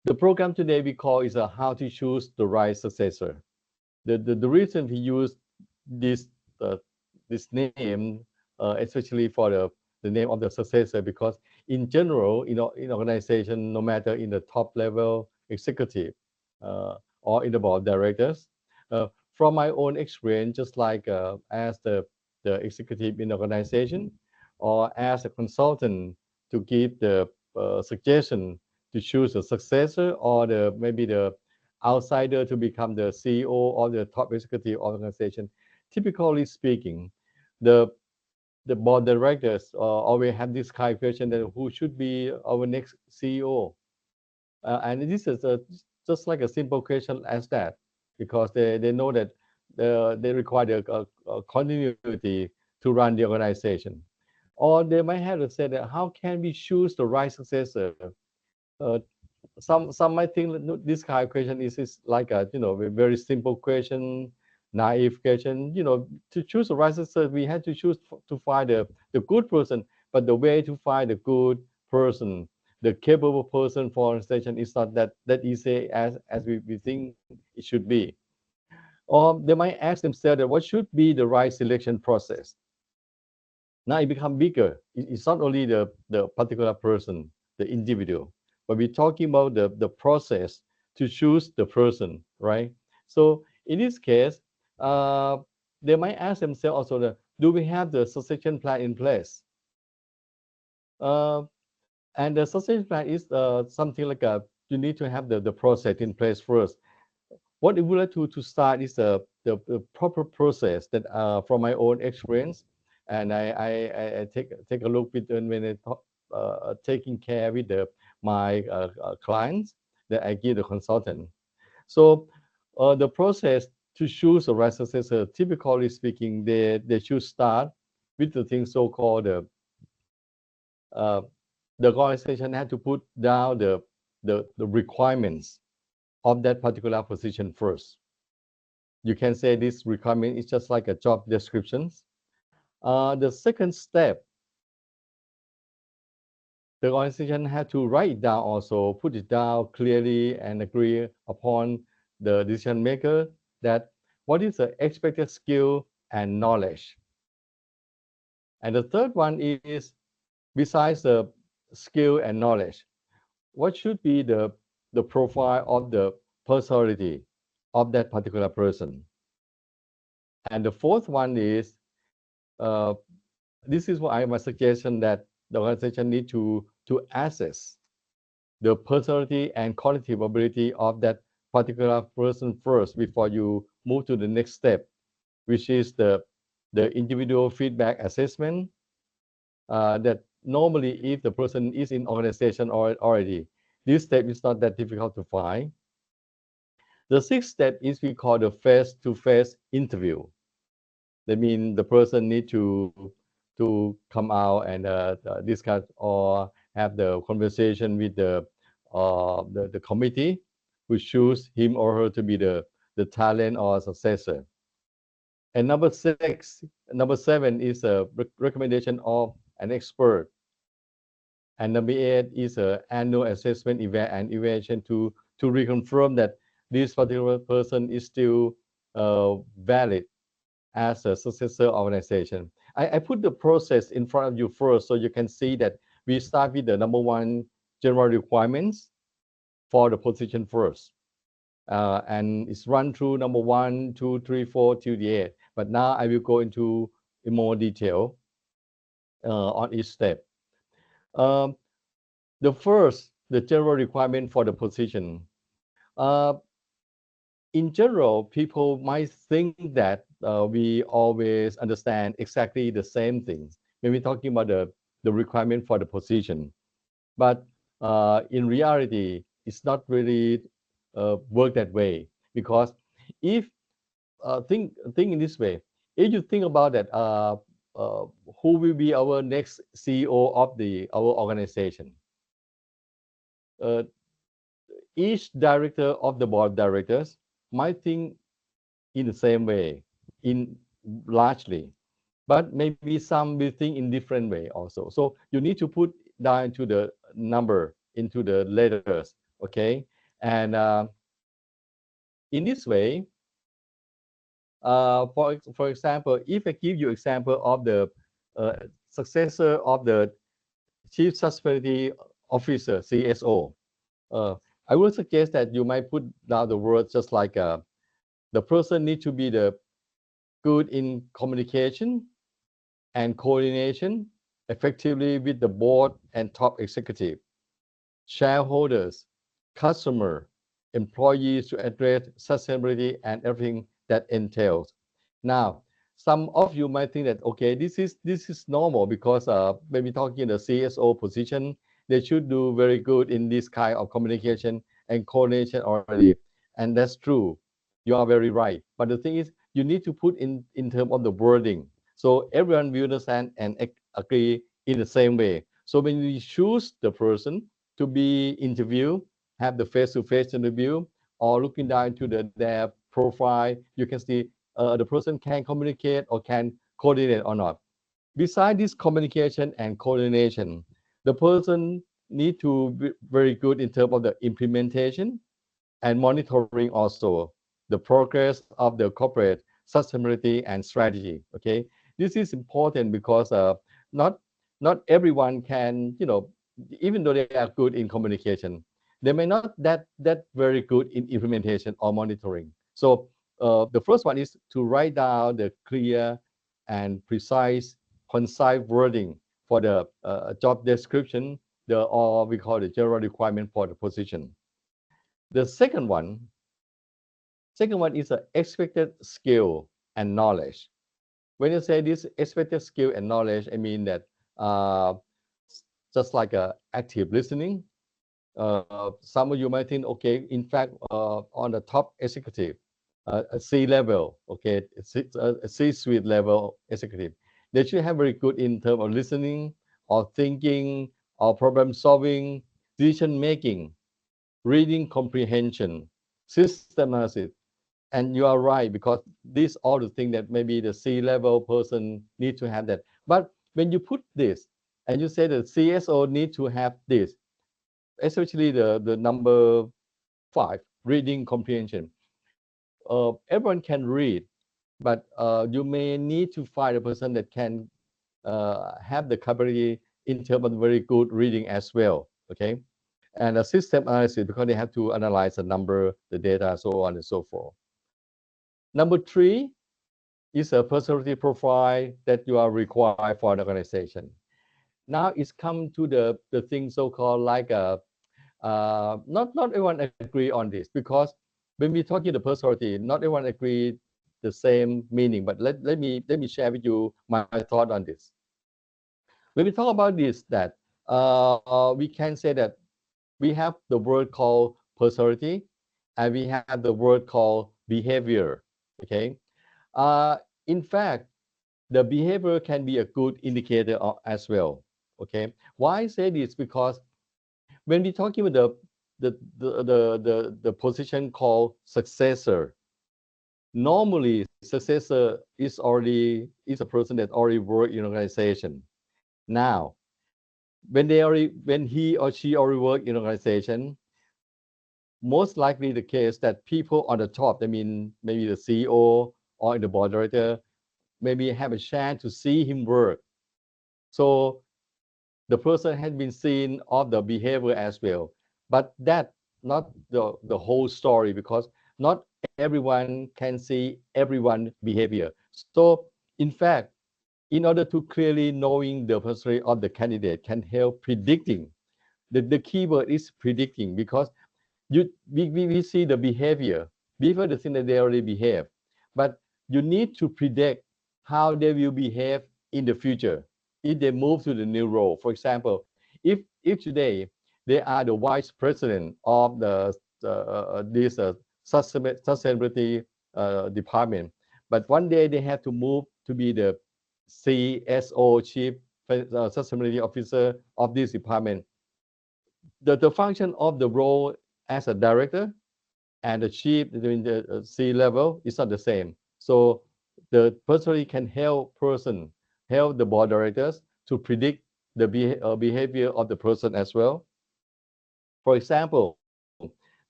The program today we call is how to choose the right successor. The reason we use this uh, this name, especially for the name of the successor, because in general, in organization, no matter in the top level executive or in the board of directors, from my own experience, just like as the executive in the organization, or as a consultant to give the suggestion to choose a successor, or maybe the outsider to become the CEO or the top executive organization. Typically speaking, the the board directors always have this kind of question that who should be our next CEO, and this is just like a simple question as that, because they know that they require a continuity to run the organization. Or they might have to say that how can we choose the right successor? Uh, some might think that this kind of question is like a a very simple question, naive question. To choose the right successor, we have to choose to find the good person. But the way to find the good person, the capable person for organization is not that easy as we think it should be. Or they might ask themselves that what should be the right selection process. Now it becomes bigger. It's not only the particular person, the individual, but we're talking about the process to choose the person, right? So in this case, uh, they might ask themselves also, do we have the succession plan in place? Uh, and the succession plan is something like you need to have the process in place first. What we would like to start is the proper process that from my own experience, and I take a look with when I taking care with my clients that I give the consultant. So the process to choose a right successor, typically speaking, they should start with the thing so-called uh, the organization had to put down the requirements of that particular position first. You can say this requirement is just like a job descriptions. The second step, the organization had to write it down also, put it down clearly and agree upon the decision maker that what is the expected skill and knowledge. And the third one is, besides the skill and knowledge, what should be the profile of the personality of that particular person. And the fourth one is, uh, this is what my suggestion, that the organization need to assess the personality and cognitive ability of that particular person first before you move to the next step, which is the individual feedback assessment. That normally, if the person is in organization already, this step is not that difficult to find. The sixth step is we call the face-to-face interview. That means the person need to come out and discuss or have the conversation with the committee, who choose him or her to be the talent or successor. And number seven is a recommendation of an expert. And number eight is a annual assessment event and evaluation to reconfirm that this particular person is still valid as a successor organization. I put the process in front of you first so you can see that we start with the number one, general requirements for the position first. And it's run through number one, two, three, four till the eight. But now I will go into in more detail on each step. Um, the first, the general requirement for the position. Uh, in general, people might think that we always understand exactly the same things when we're talking about the requirement for the position. But in reality, it's not really work that way, because if think in this way, if you think about that, uh, who will be our next CEO of our organization? Uh, each director of the board of directors might think in the same way, in largely, but maybe some will think in different way also. So you need to put down into the number, into the letters, okay? And in this way, for example, if I give you example of the uh, successor of the Chief Sustainability Officer (CSO), uh, I would suggest that you might put down the words just like the person need to be the good in communication and coordination effectively with the board and top executive, shareholders, customer, employees to address sustainability and everything that entails. Now, some of you might think that okay, this is normal because when we talk in the CSO position, they should do very good in this kind of communication and coordination already, and that's true. You are very right. But the thing is, you need to put in terms of the wording, so everyone will understand and agree in the same way. So when we choose the person to be interviewed, have the face-to-face interview, or looking down to their profile, you can see the person can communicate or can coordinate or not. Besides this communication and coordination, the person need to be very good in terms of the implementation and monitoring also the progress of the corporate sustainability and strategy. Okay, this is important because not not everyone can, even though they are good in communication, they may not that very good in implementation or monitoring. So the first one is to write down the clear and precise, concise wording for the job description, the or we call the general requirement for the position. The second one is the expected skill and knowledge. When you say this expected skill and knowledge, I mean that uh, just like active listening. Some of you might think, okay, in fact, on the top executive, a C level, okay, a C-suite level executive, they should have very good in terms of listening or thinking or problem solving, decision making, reading comprehension, system analysis. And you are right because these are the things that maybe the C-level person need to have that. But when you put this and you say the CSO need to have this, especially the number 5, reading comprehension. Everyone can read, but you may need to find a person that can have the capability in terms of very good reading as well. Okay, and a system analysis because they have to analyze the number, the data, so on and so forth. Number 3 is a personality profile that you are required for an organization. Now it's come to the thing so-called like not everyone agree on this because when we talk in the personality, not everyone agree the same meaning. But let me share with you my thought on this. When we talk about this, that we can say that we have the word called personality and we have the word called behavior. Okay, uh, in fact, the behavior can be a good indicator as well. Okay, why I say this? Because when we talking about the position called successor, normally successor is a person that already work in organization. Now, when he or she already work in organization, most likely the case that people on the top, I mean maybe the CEO or the board director, maybe have a chance to see him work. So the person has been seen of the behavior as well. But that not the whole story because not everyone can see everyone behavior. So in fact, in order to clearly knowing the personality of the candidate can help predicting. The key word is predicting because we see the behavior before the thing that they already behave, but you need to predict how they will behave in the future if they move to the new role. For example, if today they are the vice president of the this sustainability department, but one day they have to move to be the CSO, chief sustainability officer of this department. The function of the role as a director and the chief during the C level is not the same. So the personally can help the board directors to predict the behavior of the person as well. For example,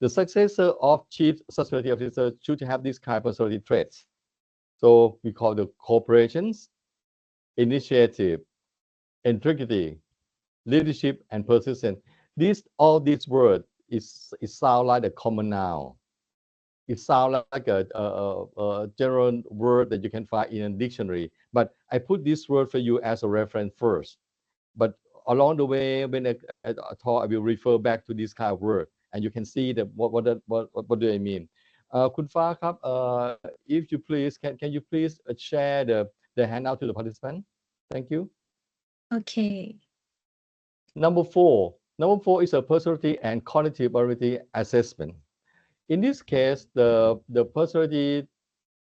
the The successor of chief sustainability officer should have these kind of personality traits. So we call the cooperations, initiative, integrity, leadership, and persistence. All these words it sound like a common noun. It sounds like a general word that you can find in a dictionary. But I put this word for you as a reference first. But along the way, when I talk, I will refer back to this kind of word, and you can see that what do I mean. คุณฟ้าครับ if you please can you please share the handout to the participant. Thank you. Okay. Number four is a personality and cognitive ability assessment. In this case, the personality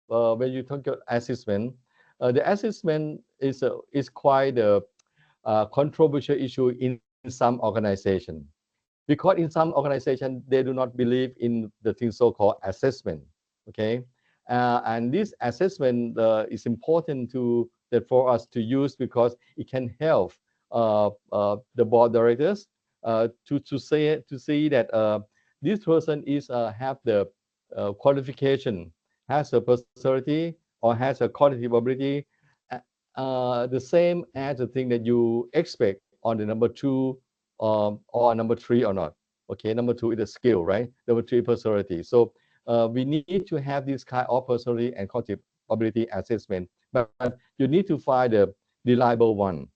when you talk about assessment, the assessment is quite a controversial issue in some organization, because in some organization they do not believe in the thing so-called assessment. Okay, and this assessment is important to that for us to use because it can help the board directors to see that this person is have the qualification, has a personality, or has a cognitive ability, the same as the thing that you expect on the number two or number three or not. Okay, number two is a skill, right? Number three, personality. So we need to have this kind of personality and cognitive ability assessment, but you need to find a reliable one.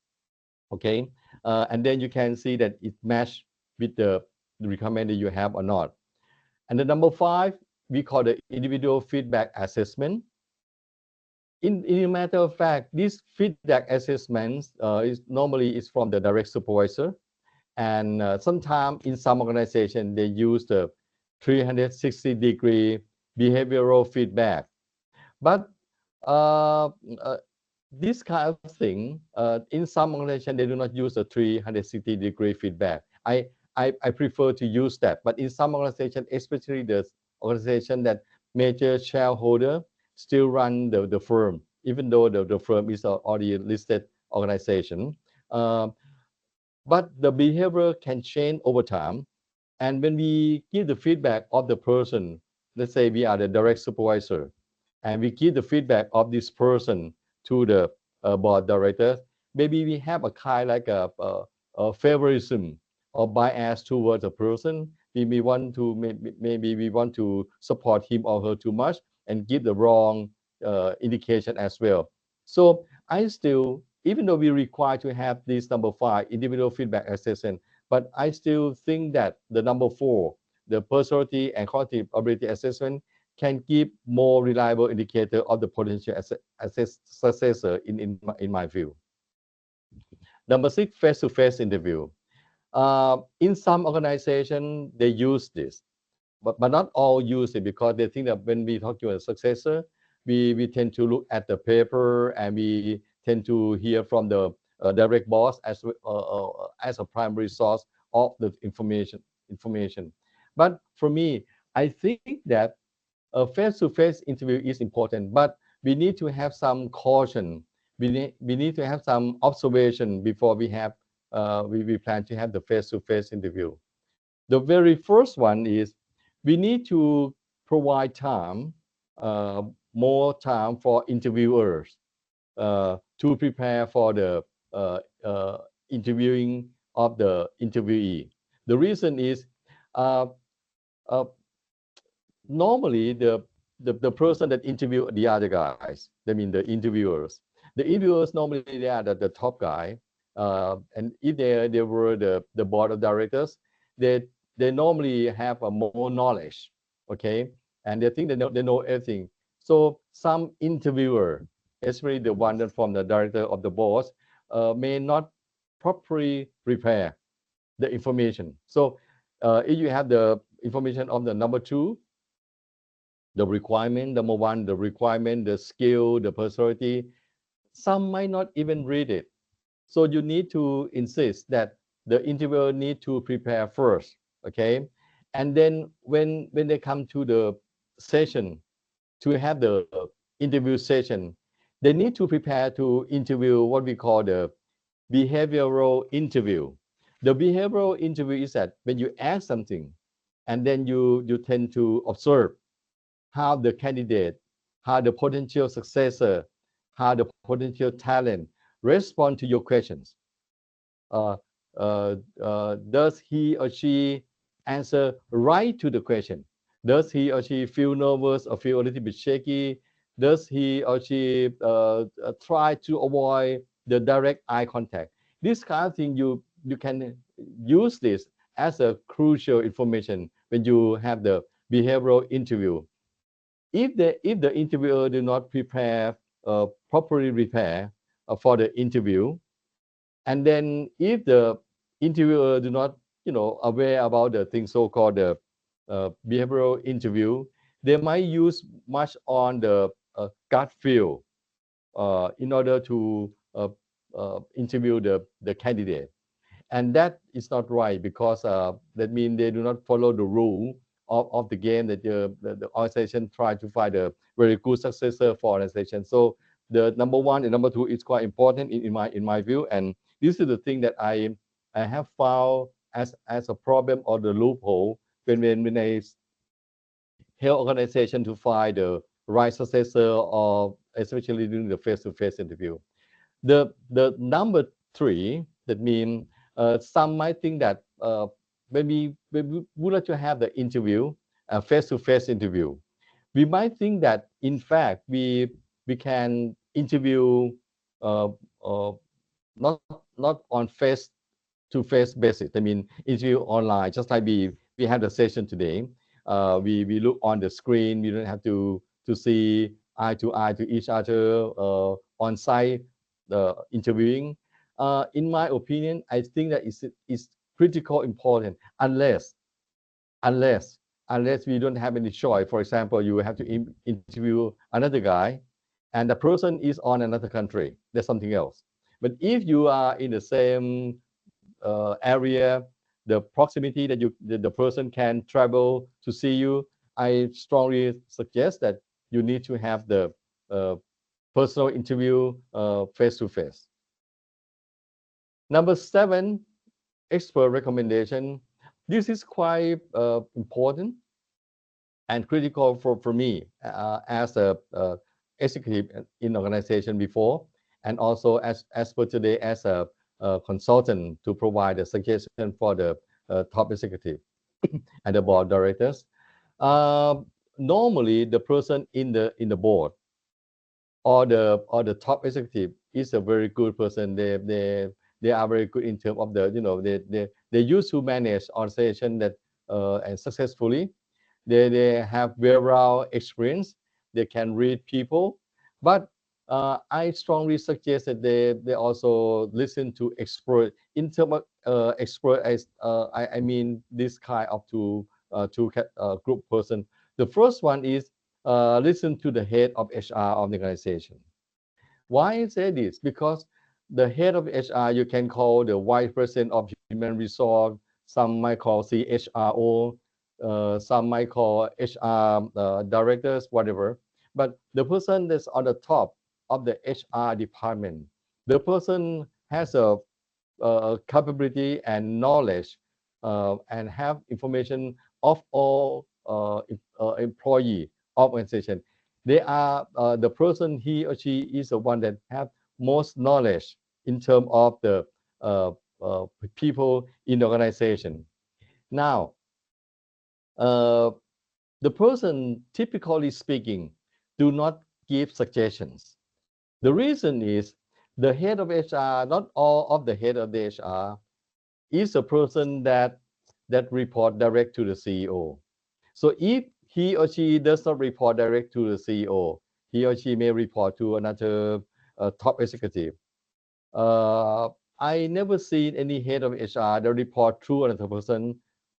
Okay, and then you can see that it match with the requirement that you have or not. And the number five, we call the individual feedback assessment. In a matter of fact, this feedback assessment is normally is from the direct supervisor, and sometimes in some organization they use the 360-degree behavioral feedback. But uh, uh, this kind of thing, in some organization they do not use the 360-degree feedback. I prefer to use that, but in some organization, especially the organization that major shareholder still run the firm, even though the firm is already listed organization. Uh, but the behavior can change over time. And when we give the feedback of the person, let's say we are the direct supervisor, and we give the feedback of this person to the board directors, maybe we have a kind like a favoritism or bias towards a person. We want to maybe we want to support him or her too much and give the wrong indication as well. So I still, even though we require to have this number five individual feedback assessment, but I still think that the number four, the personality and cognitive ability assessment, can give more reliable indicator of the potential successor in my view. Number six, face-to-face interview. In some organization, they use this, but not all use it because they think that when we talk to a successor, we tend to look at the paper and we tend to hear from the direct boss as a primary source of the information. But for me, I think that a face-to-face interview is important, but we need to have some caution. We need to have some observation before we plan to have the face-to-face interview. The very first one is we need to provide time, more time for interviewers to prepare for the interviewing of the interviewee. The reason is uh, uh, normally the person that interview the other guys, I mean the interviewers normally they are the top guy, and if they were the board of directors, they they normally have a more knowledge. Okay, and they think they know everything. So some interviewer, especially the one that from the director of the board, may not properly prepare the information. So if you have the information on the number two, the requirement, number one, the requirement, the skill, the personality, some might not even read it. So you need to insist that the interviewer need to prepare first, okay? And then when they come to the session to have the interview session, they need to prepare to interview what we call the behavioral interview. The behavioral interview is that when you ask something, and then you tend to observe how the candidate, how the potential successor, how the potential talent respond to your questions. uh, does he or she answer right to the question? Does he or she feel nervous or feel a little bit shaky? Does he or she try to avoid the direct eye contact? This kind of thing, you can use this as a crucial information when you have the behavioral interview. If the interviewer do not prepare properly prepare for the interview, and then if the interviewer do not aware about the thing so-called the behavioral interview, they might use much on the gut feel in order to interview the candidate. And that is not right, because that means they do not follow the rule of the game, that the organization try to find a very good successor for organization. So the number one and number two is quite important in my view. And this is the thing that I have found as a problem or the loophole when I help organization to find the right successor, or especially during the face-to-face interview. The number three, that means some might think that maybe we would like to have the interview, face-to-face interview. We might think that in fact we can interview uh, uh, not on face-to-face basis. I mean, interview online, just like we have the session today. We look on the screen. We don't have to see eye to eye to each other on site interviewing. In my opinion, I think that is critical important, unless unless we don't have any choice. For example, you have to interview another guy, and the person is on another country. That's something else. But if you are in the same area, the proximity that the person can travel to see you, I strongly suggest that you need to have the uh, personal interview face to face. Number seven, expert recommendation. This is quite important and critical for me as a executive in organization before, and also as per today as a consultant to provide a suggestion for the top executive and the board directors. Uh, Normally, the person in the board or the top executive is a very good person. They are very good in terms of they used to manage organization that and successfully. They have well experience. They can read people, but I strongly suggest that they also listen to expert. In terms of expert, as I mean this kind of two group person. The first one is listen to the head of HR of the organization. Why I say this? Because the head of HR, you can call the vice president of human resource. Some might call CHRO. Some might call HR directors, whatever. But the person that's on the top of the HR department, the person has a capability and knowledge and have information of all employee of organization. They are the person, he or she is the one that have most knowledge in terms of the uh, uh, people in the organization. Now, uh, the person, typically speaking, do not give suggestions. The reason is the head of HR, not all of the head of the HR is a person that report direct to the CEO. So if he or she does not report direct to the CEO, he or she may report to another top executive. Uh, I never seen any head of HR that report through another person,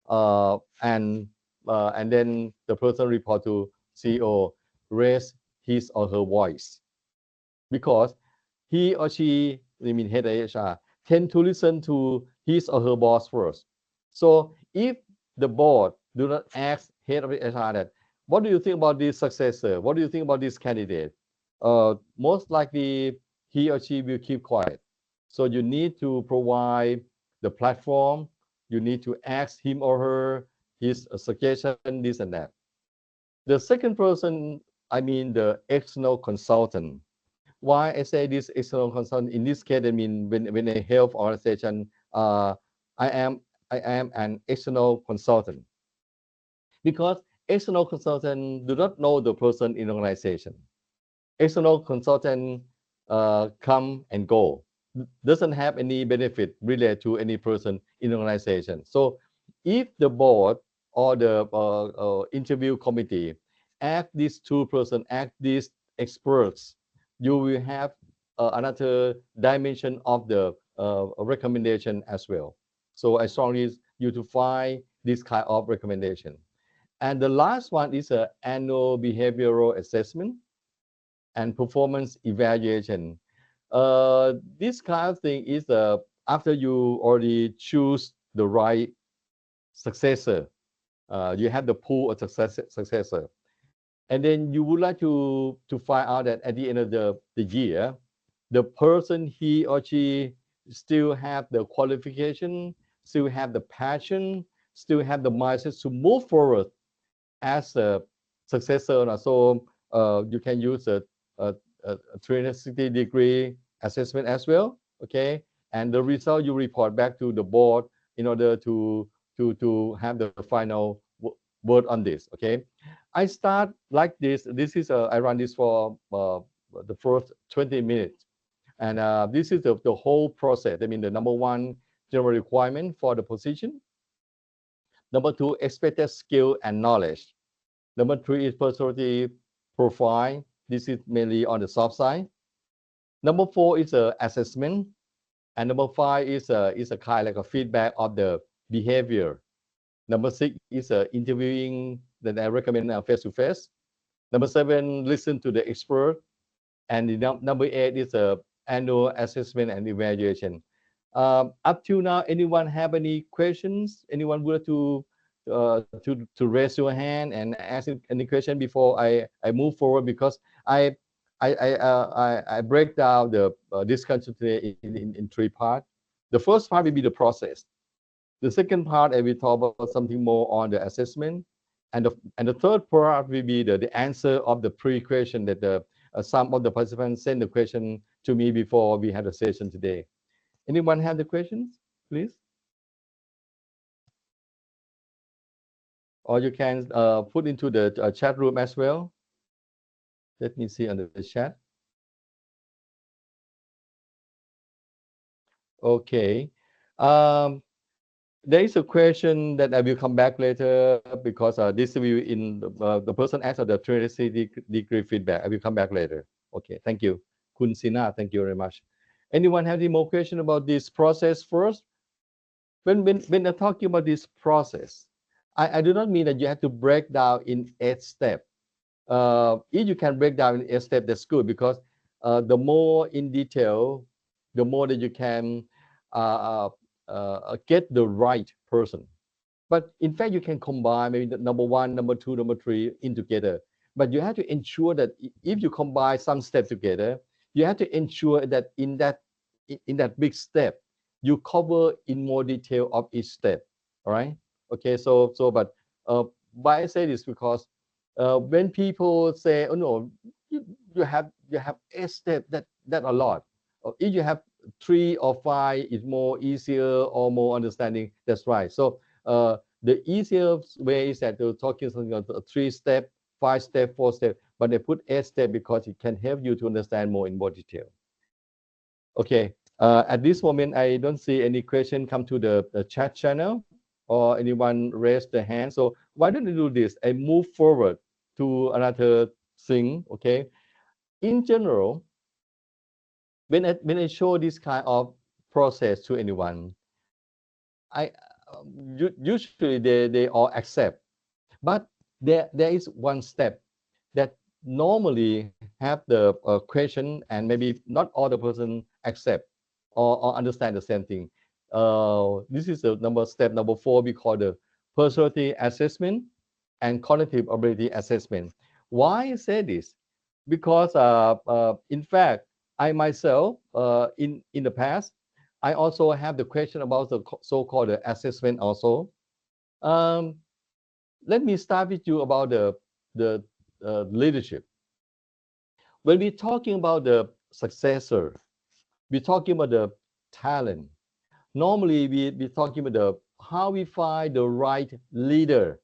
uh, and and then the person report to CEO raise his or her voice, because he or she, I mean head of HR, tend to listen to his or her boss first. So if the board do not ask head of HR that, what do you think about this successor? What do you think about this candidate? Most likely he or she will keep quiet. So you need to provide the platform. You need to ask him or her his suggestion, this and that. The second person, I mean the external consultant. Why I say this external consultant? In this case, I mean when a health organization, I am I am an external consultant because external consultant do not know the person in organization. External consultant come and go, doesn't have any benefit related to any person in the organization. So if the board or the interview committee ask these two person, ask these experts, you will have another dimension of the recommendation as well. So I strongly you to find this kind of recommendation. And the last one is an annual behavioral assessment and performance evaluation. This kind of thing is after you already choose the right successor, you have the pool of successor, and then you would like to find out that at the end of the year, the person he or she still have the qualification, still have the passion, still have the mindset to move forward as a successor. So you can use a, a 360-degree assessment as well. Okay, and the result you report back to the board in order to have the final word on this. Okay, I start like this. This is I run this for the first 20 minutes, and this is the whole process. I mean, the number one general requirement for the position. Number two, expected skill and knowledge. Number three is personality profile. This is mainly on the soft side. Number four is a assessment, and number five is a kind like a feedback of the behavior. Number six is interviewing that I recommend face to face. Number seven, listen to the expert, and the number eight is a annual assessment and evaluation. Up to now, anyone have any questions? Anyone would like to raise your hand and ask any question before I move forward? Because I break down the discussion today in three parts. The first part will be the process. The second part, I will talk about something more on the assessment, and the third part will be the answer of the pre-question that some of the participants sent the question to me before we had a session today. Anyone have the questions, please? Or you can put into the chat room as well. Let me see under the chat. Okay. Um, there is a question that I will come back later because this will in the person asked of the 360-degree feedback. I will come back later. Okay, thank you. Kun Sina, thank you very much. Anyone have any more question about this process first? When I'm talking about this process, I do not mean that you have to break down in 8 steps. If you can break down in 8 steps, that's good because the more in detail, the more that you can uh, get the right person. But in fact, you can combine maybe the number one, number two, number three in together. But you have to ensure that if you combine some steps together, you have to ensure that in that big step, you cover in more detail of each step. All right. Okay. But why I say this because when people say, "Oh no, you have 8 steps," that a lot. If you have 3 or 5, it's more easier or more understanding. That's right. So the easiest way is that they're talking something about a 3 step, 5 step, 4 step, but they put 8 step because it can help you to understand more in more detail. Okay. At this moment, I don't see any question come to the chat channel or anyone raise their hand. So why don't you do this? I move forward to another thing. Okay. In general, when I show this kind of process to anyone, I usually they all accept. But there is one step that normally have the question and maybe not all the person accept or understand the same thing. This is the step number 4. We call the personality assessment and cognitive ability assessment. Why I say this? Because in fact, I myself in the past, I also have the question about the so-called assessment also. Um, let me start with you about the leadership. When we're talking about the successor, we're talking about the talent. Normally, we're talking about the how we find the right leader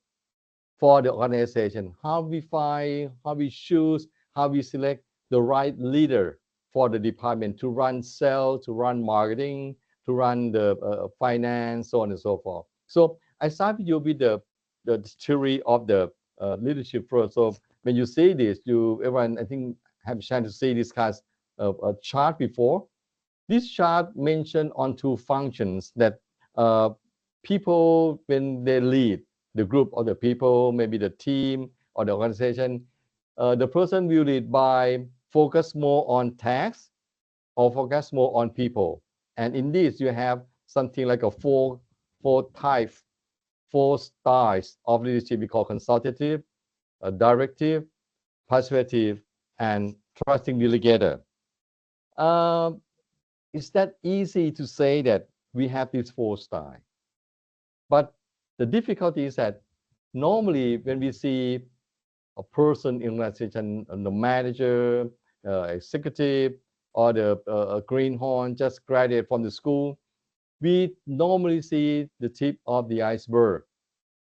for the organization, how we find, how we choose, how we select the right leader for the department to run sales, to run marketing, to run the finance, so on and so forth. So I start with you with the theory of the leadership first. So when you see this, you everyone I think have a chance to see this kind of chart before. This chart mentioned on two functions that uh, people, when they lead the group or the people, maybe the team or the organization, the person will lead by focus more on tasks or focus more on people. And in this, you have something like a four types, four styles of leadership we call consultative, directive, persuasive, and trusting delegator. Um, it's that easy to say that we have these four styles. But the difficulty is that normally when we see a person in organization, the manager, executive, or the greenhorn just graduated from the school, we normally see the tip of the iceberg.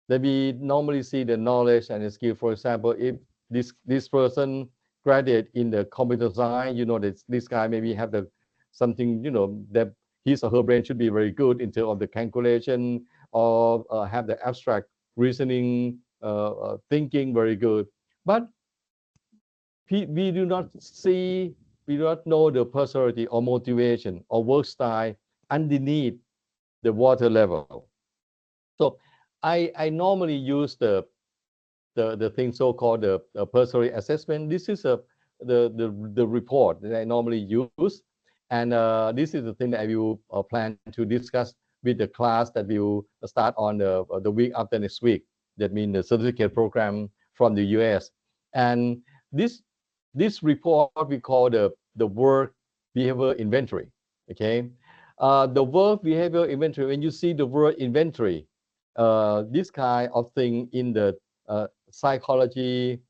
That we normally see the knowledge and the skill. For example, if this person graduate in the computer science, you know that this guy maybe have the something, you know, that his or her brain should be very good in terms of the calculation or have the abstract reasoning, thinking very good. But we do not see, we do not know the personality or motivation or work style underneath the water level. So I normally use the thing so-called the personality assessment. This is the report that I normally use, and this is the thing that I will plan to discuss with the class that will start on the week after next week. That means the certificate program from the US, and this this report we call the work behavior inventory. Okay, the work behavior inventory. When you see the word inventory, this kind of thing in the psychology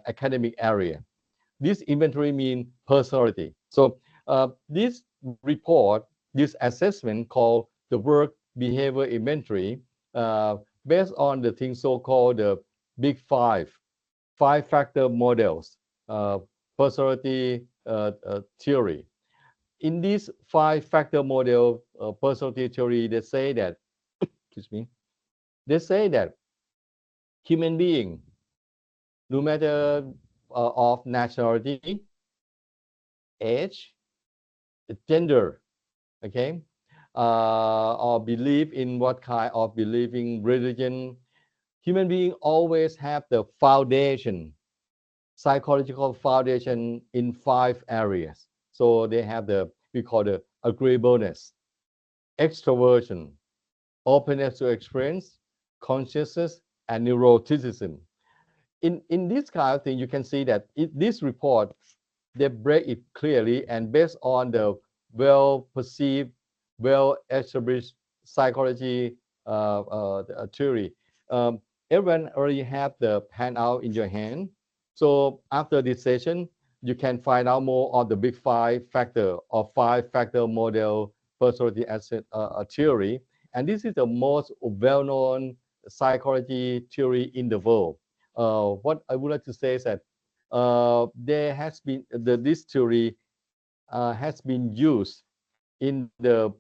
academic area. This inventory means personality. So this report, this assessment called the work behavior inventory, uh, based on the thing so-called the big five factor models, uh, personality theory. In this five factor model personality theory, they say that, excuse me, they say that human being, no matter of nationality, age, gender, okay, or believe in what kind of believing religion, human being always have the foundation, psychological foundation in five areas. So they have the, we call the agreeableness, extroversion, openness to experience, consciousness, and neuroticism. In this kind of thing, you can see that this report, they break it clearly and based on the well perceived, well established psychology theory. Um, Everyone already have the handout in your hand. So after this session, you can find out more on the big five factor or five factor model personality asset theory. And this is the most well-known psychology theory in the world. What I would like to say is that there has been this theory has been used in the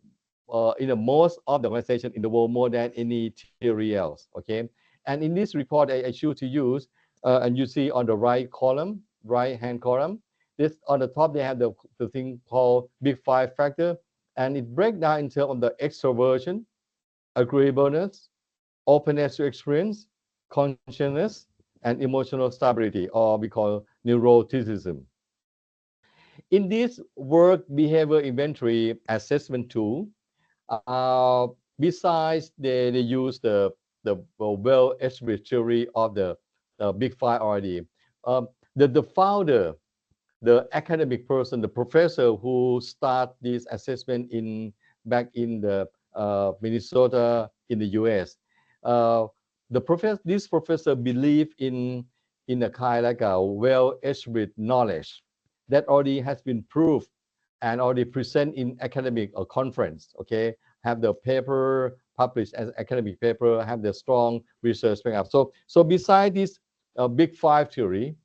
most of the organization in the world more than any theory else. Okay, and in this report I choose to use, and you see on the right column, right hand column, this on the top they have the thing called big five factor, and it breaks down in terms of the extroversion, agreeableness, openness to experience, consciousness, and emotional stability, or we call neuroticism. In this work behavior inventory assessment tool, uh, besides they use the well-established theory of the big five already, the founder, the academic person, the professor who start this assessment in back in the Minnesota in the U.S. Uh, This professor believe in a kind like a well-established knowledge that already has been proved and already present in academic or conference. Okay, have the paper published as academic paper, have the strong research back up. So beside this big five theory,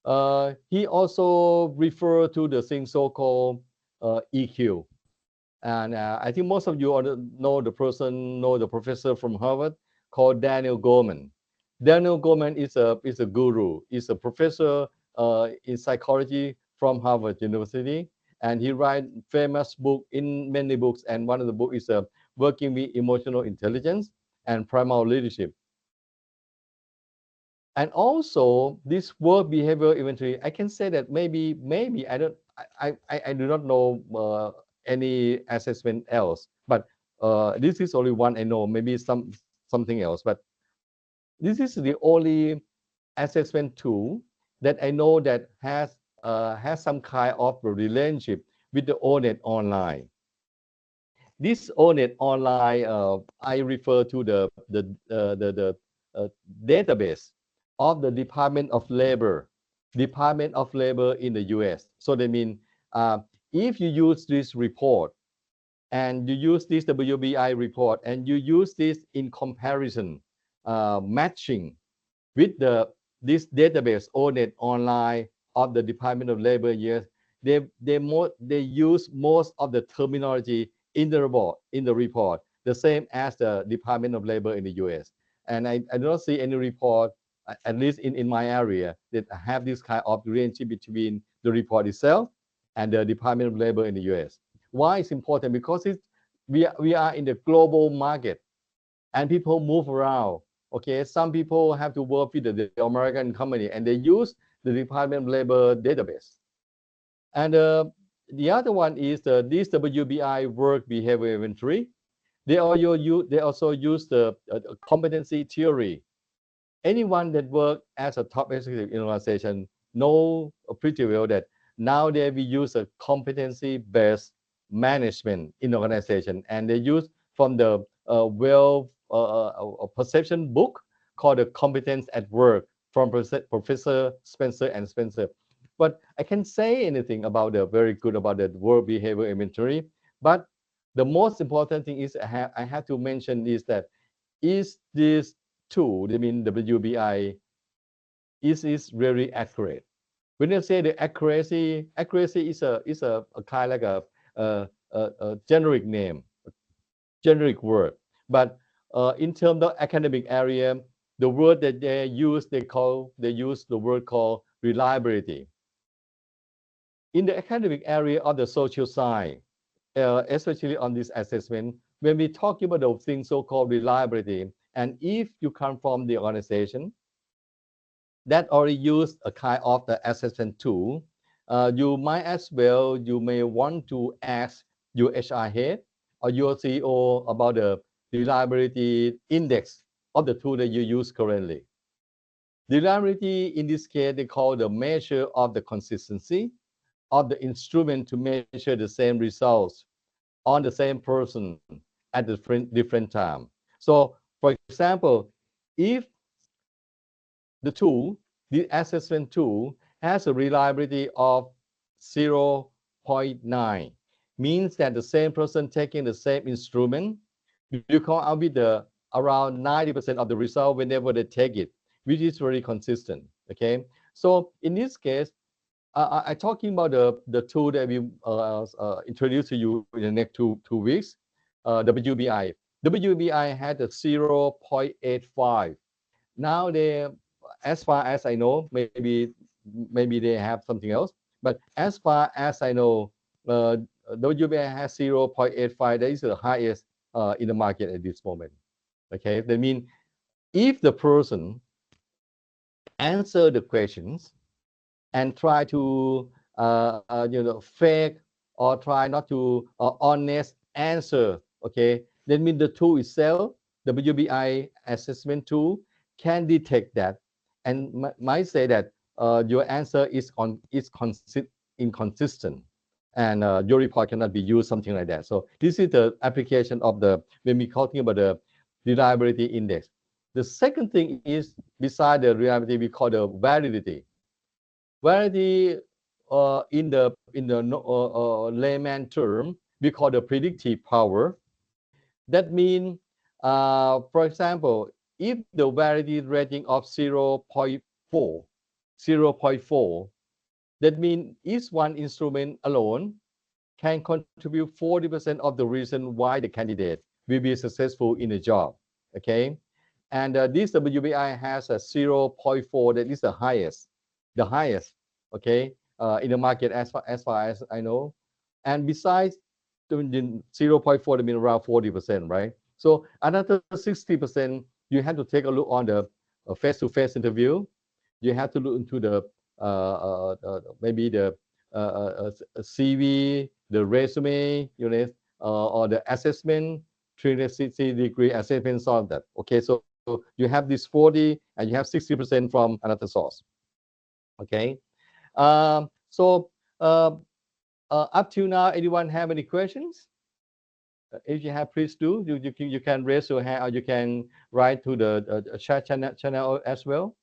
he also referred to the thing so-called EQ. And I think most of you know the professor from Harvard called Daniel Goleman. Daniel Goleman is a guru, is a professor in psychology from Harvard University, and he write famous book in many books. And one of the book is Working with Emotional Intelligence and Primal Leadership. And also this work behavior inventory, I can say that maybe I do not know any assessment else, but this is only one I know. Maybe something else, but this is the only assessment tool that I know that has some kind of a relationship with the ONET online. This ONET online, I refer to the database of the Department of Labor in the U.S. So that means if you use this report and you use this WBI report and you use this in comparison, matching with this database ONET online of the Department of Labor, yes, they use most of the terminology in the report, the same as the Department of Labor in the U.S. And I do not see any report, at least in my area, that have this kind of relationship between the report itself and the Department of Labor in the U.S. Why it's important? Because we are in the global market and people move around. Okay, some people have to work with the American company and they use the Department of Labor database. And the other one is this WBI work behavior inventory. They also use the competency theory. Anyone that work as a top executive in an organization know pretty well that nowadays we use a competency-based management in organization, and they use from the perception book called the Competence at Work from Professor Spencer and Spencer. But I can say anything about the very good about the work behavior inventory. But the most important thing is I have to mention is that is this tool, I mean WBI, is very accurate. When you say the accuracy is a kind like a generic name, generic word. But in terms of academic area, the word that they use the word called reliability. In the academic area of the social science, especially on this assessment, when we talk about the thing so-called reliability, and if you come from the organization that already use a kind of the assessment tool, you might as well, you may want to ask your HR head or your CEO about the reliability index of the tool that you use currently. Reliability in this case, they call the measure of the consistency of the instrument to measure the same results on the same person at different time. So, for example, if the tool, the assessment tool, has a reliability of 0.9, means that the same person taking the same instrument will come out with around 90% of the result whenever they take it, which is very consistent. Okay, so in this case, I'm talking about the tool that we introduce to you in the next two weeks, WBI. WBI had a 0.85. Now they, as far as I know, maybe they have something else, but as far as I know, WBI has 0.85. That is the highest in the market at this moment. Okay, that means if the person answer the questions and try to fake or try not to honest answer, okay, that means the tool itself, the WBI assessment tool, can detect that and might say that your answer is inconsistent, and your report cannot be used, something like that. So this is the application of the when we're talking about the reliability index. The second thing is, beside the reliability, we call the validity. Validity, in the layman term, we call the predictive power. That means, for example, if the validity rating of 0.4, 0.4, that means each one instrument alone can contribute 40% of the reason why the candidate will be successful in a job. Okay. And this WBI has a 0.4, that is the highest, okay, in the market, as far as I know. And besides the 0.4, that means around 40%, right? So another 60%, you have to take a look on the face-to-face interview. You have to look into the maybe the CV, the resume, or the assessment, 360-degree assessment, solve that. Okay, so you have this 40 and you have 60% from another source. Okay, so up to now, anyone have any questions? If you have, please do. You can raise your hand, or you can write to the chat channel as well.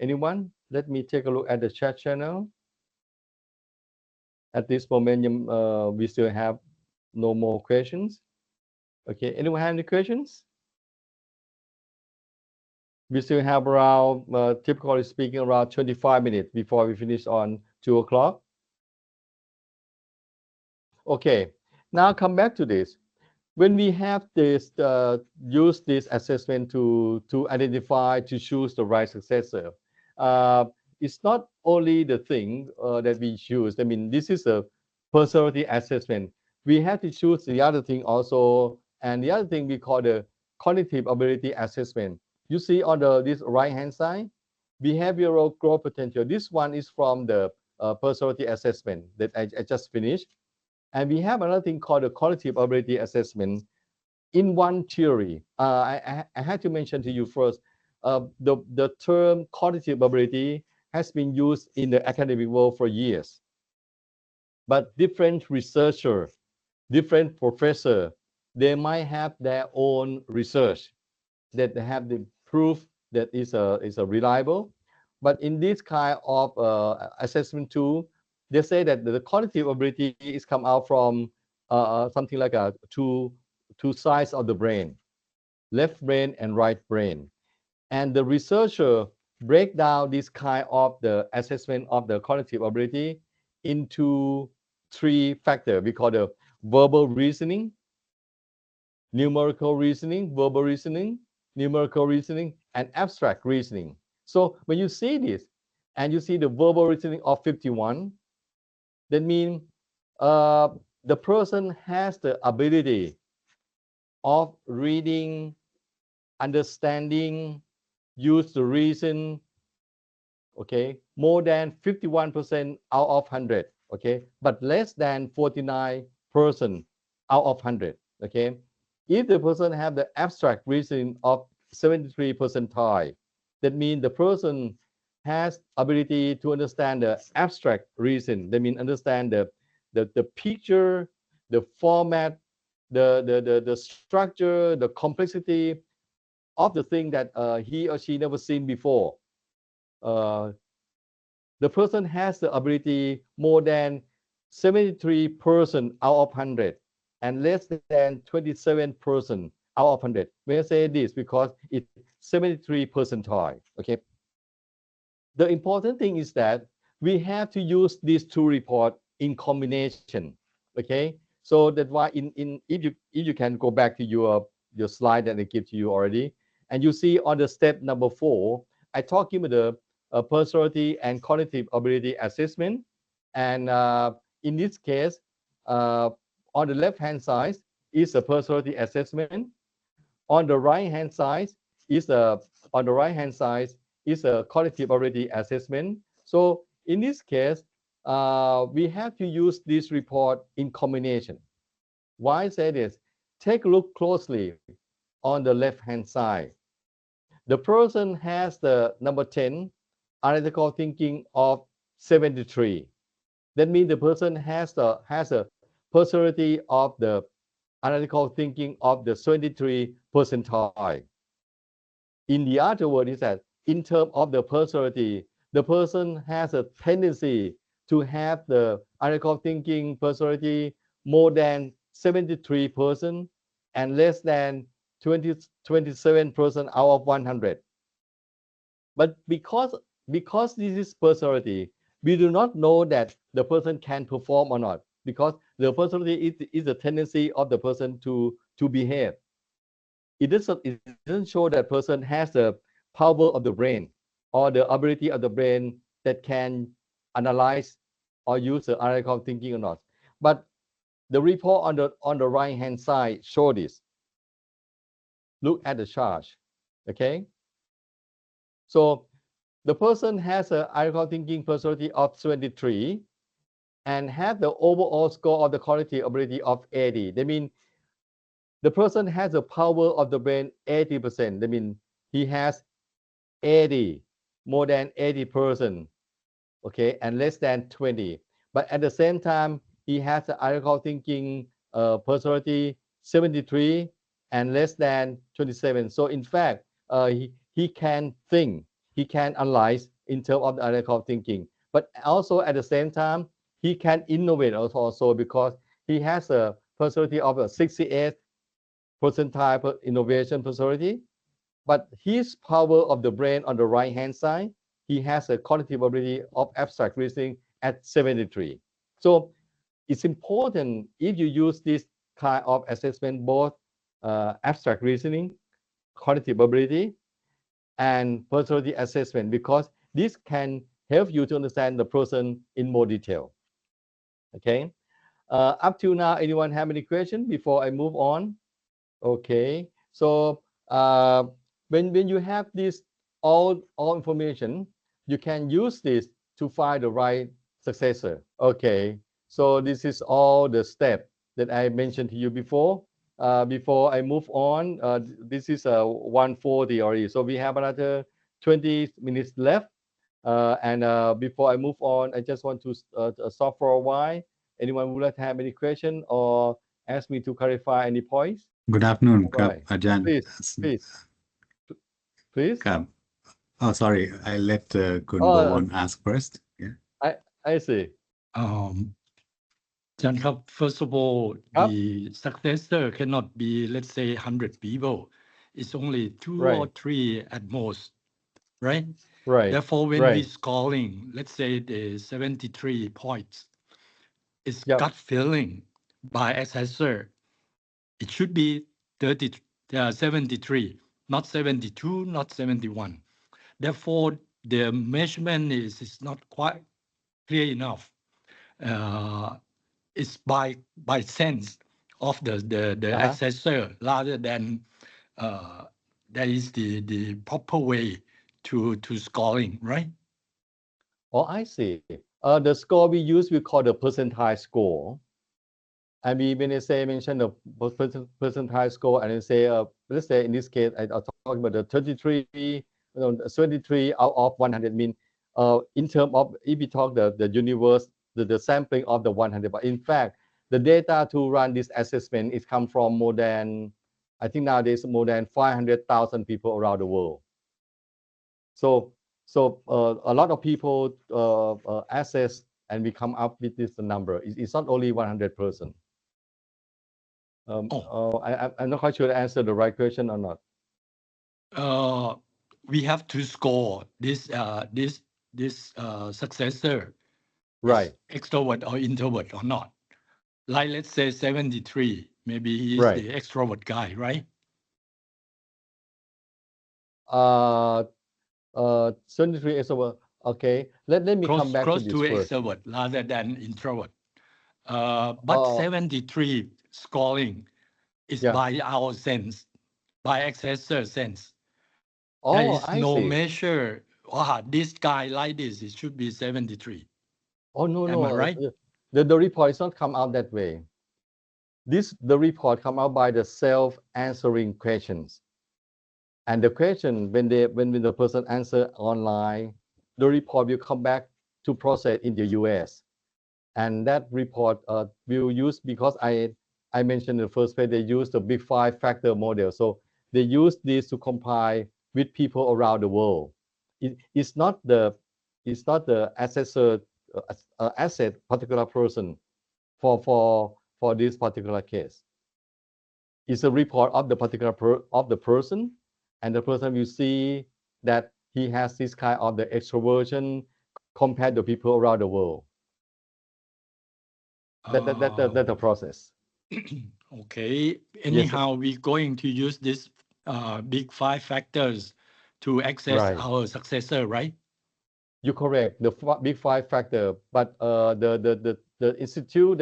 Anyone? Let me take a look at the chat channel. At this moment, we still have no more questions. Okay, anyone have any questions? We still have around, typically speaking, around 25 minutes before we finish on 2 o'clock. Okay, now come back to this. When we have this, use this assessment to identify, to choose the right successor, uh, it's not only the thing that we choose. I mean, this is a personality assessment. We have to choose the other thing also, and the other thing we call the cognitive ability assessment. You see on this right hand side, behavioral growth potential. This one is from the personality assessment that I just finished. And we have another thing called the cognitive ability assessment. In one theory, I had to mention to you first, the term cognitive ability has been used in the academic world for years. But different researcher, different professor, they might have their own research that they have the proof that is a reliable. But in this kind of assessment tool, they say that the cognitive ability is come out from something like two sides of the brain, left brain and right brain. And the researcher break down this kind of the assessment of the cognitive ability into three factors. We call the verbal reasoning, numerical reasoning, verbal reasoning, numerical reasoning, and abstract reasoning. So when you see this, and you see the verbal reasoning of 51, that means uh, the person has the ability of reading, understanding, use the reason, okay, more than 51% out of 100, okay, but less than 49% out of 100, okay. If the person have the abstract reasoning of 73 percentile, that means the person has ability to understand the abstract reason. That means understand the picture, the format, the structure, the complexity of the thing that he or she never seen before. Uh, the person has the ability more than 73% out of 100 and less than 27% out of 100. When I say this, because it's 73 percentile. Okay. The important thing is that we have to use these two reports in combination. Okay. So that's why if you can go back to your slide that I give to you already, and you see on the step number 4, I talk about the personality and cognitive ability assessment. And in this case, uh, on the left hand side is a personality assessment. On the right hand side is a on the right hand side is a cognitive ability assessment. So in this case, we have to use this report in combination. Why I say this? Take a look closely on the left hand side. The person has the number 10, analytical thinking of 73. That means the person has a personality of the analytical thinking of the 73 percentile. In the other word is that in terms of the personality, the person has a tendency to have the analytical thinking personality more than 73% and less than 27% out of 100. But because this is personality, we do not know that the person can perform or not, because the personality is a tendency of the person to behave. It doesn't show that person has the power of the brain or the ability of the brain that can analyze or use the analytical thinking or not. But the report on the right hand side show this. Look at the chart. Okay. So the person has an analytical thinking personality of 73 and have the overall score of the cognitive ability of 80. That means the person has the power of the brain 80%. That means he has 80, more than 80%, okay, and less than 20. But at the same time, he has the analytical thinking personality 73 and less than 27. So in fact, he can think, he can analyze in terms of the analytical thinking. But also at the same time, he can innovate also because he has a personality of a 68 percentile innovation personality. But his power of the brain on the right hand side, he has a cognitive ability of abstract reasoning at 73. So it's important if you use this kind of assessment, both abstract reasoning, cognitive ability, and personality assessment, because this can help you to understand the person in more detail. Okay. Up to now, anyone have any question before I move on? Okay. So when you have this all information, you can use this to find the right successor. Okay. So this is all the step that I mentioned to you before. Before I move on, this is 1:40 already. So we have another 20 minutes left. And before I move on, I just want to stop for a while. Anyone would like to have any question or ask me to clarify any points? Good afternoon, Right. Ajahn. Please. Oh, sorry, I let Kun Oh, Bowon ask first. Yeah. I see. Jan Kap, first of all, Yep. the successor cannot be, let's say, 100 people. It's only two or Right. three at most, right? Right. Therefore, when Right. we're scoring, let's say the 73 points, it's Yep. gut feeling by assessor. It should be 73, not 72, not 71. Therefore, the measurement is not quite clear enough. It's by sense of the assessor rather than that is the proper way to scoring, right? Oh, I see. The score we use, we call the percentile score. And we when I mention the percentile score, and I say, let's say in this case, I'll talk about the 33, 73 out of 100 mean, in terms of, if we talk the universe, the sampling of the 100, but in fact, the data to run this assessment is come from more than, I think nowadays, more than 500,000 people around the world. So a lot of people assess, and we come up with this number. It's not only 100%. I'm not quite sure to answer the right question or not. We have to score this successor, right? Extrovert or introvert or not. Like let's say 73, maybe he's right. the extrovert guy, right? 73 extrovert. Okay, let me come back close to this to first. Extrovert rather than introvert. But 73 scoring is by our sense, by assessor sense. There is no measure. This guy like this, it should be 73. Oh, no. Am I right? The report is not come out that way. The report come out by the self-answering questions. And the question, when the person answer online, the report will come back to process in the US. And that report will use, because I mentioned in the first page, they use the big 5 factor model. So they use this to compile with people around the world. It's not the assessor asset particular person for this particular case. It's a report of the particular of the person, and the person will see that he has this kind of the extroversion compared to people around the world. That's the process. Okay. Anyhow, we're going to use this big 5 factors to access Right. our successor, right? You're correct. The big 5 factor, but the institute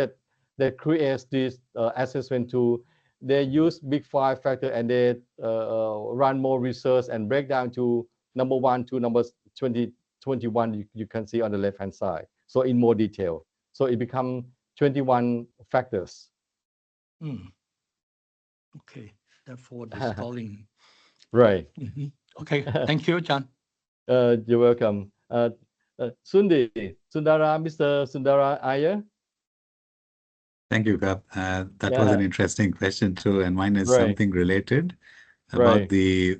that creates this assessment tool, they use big 5 factor and they run more research and break down to number 1 to number 20, 21. You can see on the left hand side. So in more detail. So it becomes 21 factors. Okay. Therefore, the scoring. Right. Okay. Thank you, John. You're welcome. Sundara, Mr. Sundara Iyer. Thank you, Kap. That was an interesting question too, and mine is something related about the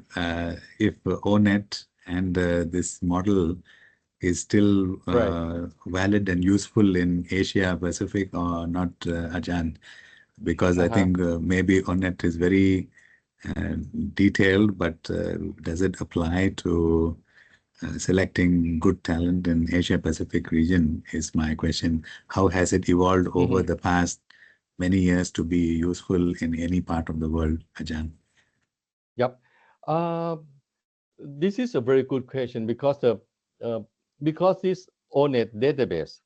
if ONET and this model is still valid and useful in Asia Pacific or not, Ajahn, because I think maybe ONET is very detailed, but does it apply to selecting good talent in Asia Pacific region is my question. How has it evolved over the past many years to be useful in any part of the world, Ajahn? Yep. This is a very good question because this ONET database,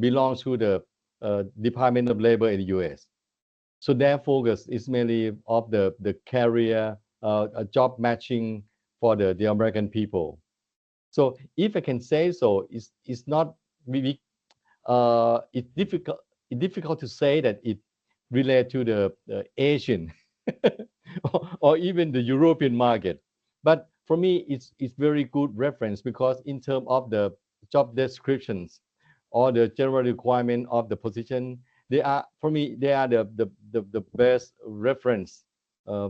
belongs to the Department of Labor in the U.S. So their focus is mainly of the career job matching for the American people. So if I can say so, it's not really it's difficult to say that it relates to the Asian or even the European market. But for me, it's very good reference because in terms of the job descriptions or the general requirement of the position, they are the best reference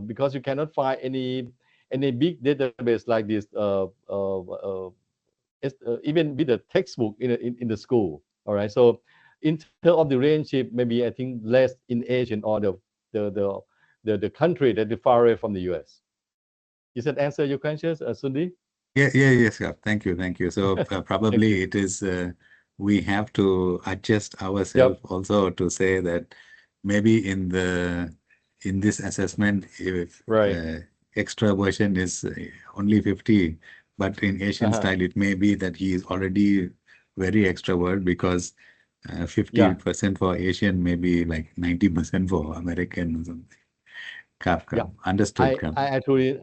because you cannot find any big database like this even with the textbook in the school. All right. So in terms of the relationship, maybe I think less in Asian or the country that is far away from the US. Does that answer your question, Sundi? Yes, yeah. Thank you. So probably it is we have to adjust ourselves also to say that maybe in this assessment, if extraversion is only 50, but in Asian style, it may be that he is already very extrovert because 50% for Asian, maybe like 90% for American or something. Understood. I truly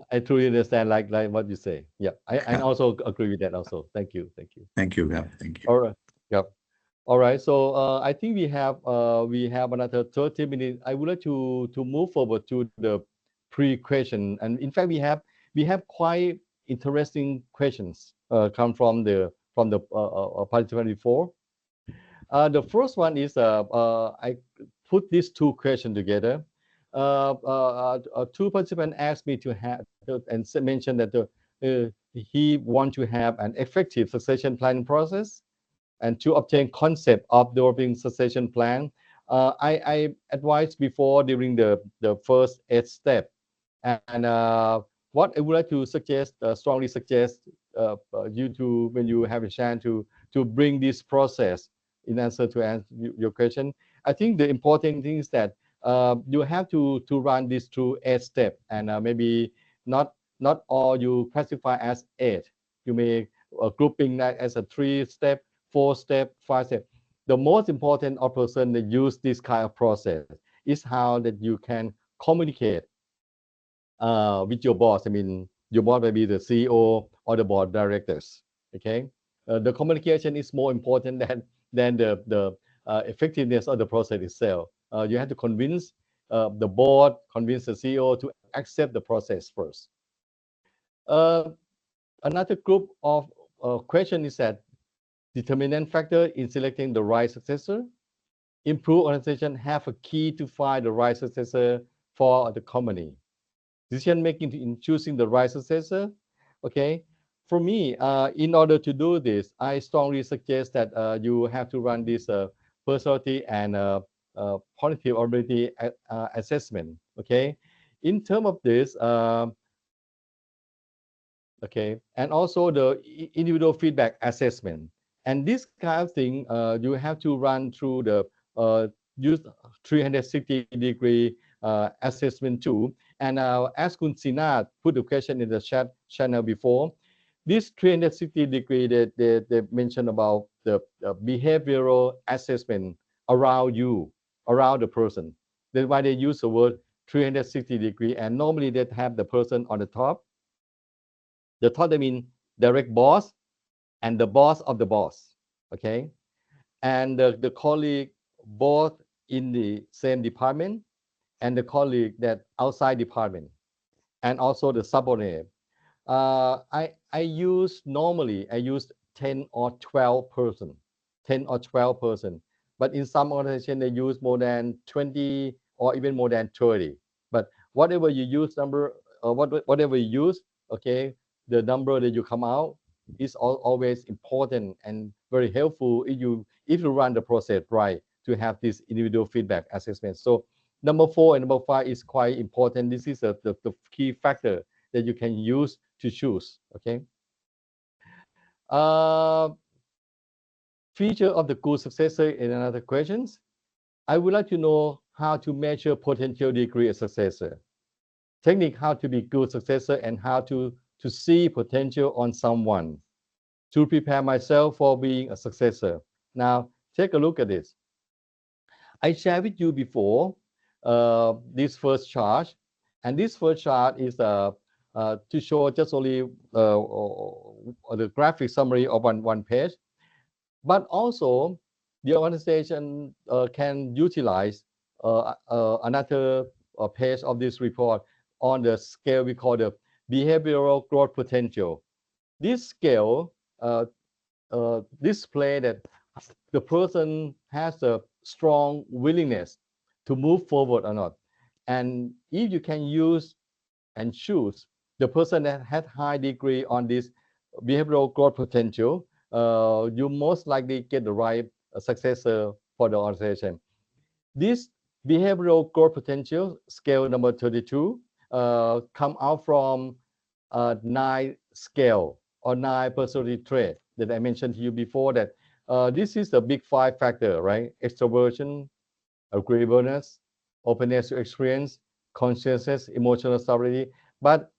understand like what you say. Yeah, I also agree with that also. Thank you. Thank you, Thank you. All right. Yep. All right. So I think we have another 30 minutes. I would like to move forward to the pre-question, and in fact we have quite interesting questions come from the participant before. The first one is I put these two questions together. Two participants asked me to have and mentioned that he want to have an effective succession planning process and to obtain concept of developing succession plan. I advised before during the first 8 step, and what I would like to suggest, strongly suggest you to when you have a chance to bring this process in answer to your question. I think the important thing is that you have to run this through 8 step, and maybe not all you classify as 8. You may grouping that as a 3 step, 4 step, 5 step. The most important of person that use this kind of process is how that you can communicate with your boss. I mean, your boss may be the CEO or the board of directors. Okay, the communication is more important than the effectiveness of the process itself. You have to convince the board, convince the CEO to accept the process first. Another group of question is that determinant factor in selecting the right successor. Improved organization have a key to find the right successor for the company. decision making in choosing the right successor. Okay, for me, in order to do this, I strongly suggest that you have to run this personality and positive ability assessment. Okay, in terms of this, okay, and also the individual feedback assessment. And this kind of thing, you have to run through the use 360-degree assessment tool. And as Kun Sinat put the question in the chat channel before, this 360-degree they mentioned about the behavioral assessment around you, around the person. That's why they use the word 360-degree, and normally they have the person on the top. The top, they mean direct boss and the boss of the boss, okay? And the colleague both in the same department and the colleague that outside department, and also the subordinate. I use normally I use 10 or 12 person, 10 or 12 person, but in some organization they use more than 20 or even more than 30. But whatever you use number, whatever you use, okay, the number that you come out is always important and very helpful if you run the process right to have this individual feedback assessment. So number 4 and number 5 is quite important. This is the key factor that you can use to choose. Okay. Uh, Feature of the good successor in another questions. I would like to know how to measure potential degree of successor. Technique how to be good successor and how to see potential on someone to prepare myself for being a successor. Now take a look at this. I shared with you before this first chart, and this first chart is to show just only the graphic summary of one page, but also the organization can utilize another page of this report on the scale we call the behavioral growth potential. This scale display that the person has a strong willingness to move forward or not. And if you can use and choose the person that had high degree on this behavioral growth potential, you most likely get the right successor for the organization. This behavioral growth potential scale number 32 come out from 9 scale or 9 personality trait that I mentioned to you before, that this is the big 5 factor, right? Extroversion, agreeableness, openness to experience, consciousness, emotional stability. But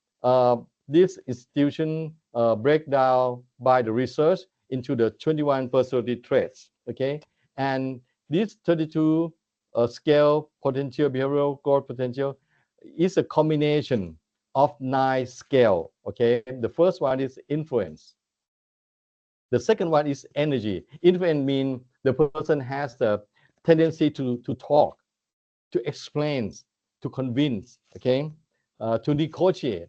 this institution break down by the research into the 21 personality traits, okay? And this 32 scale potential, behavioral growth potential is a combination of 9 scale, okay? The first one is influence. The second one is energy. Influence means the person has the tendency to talk, to explain, to convince, okay, to negotiate.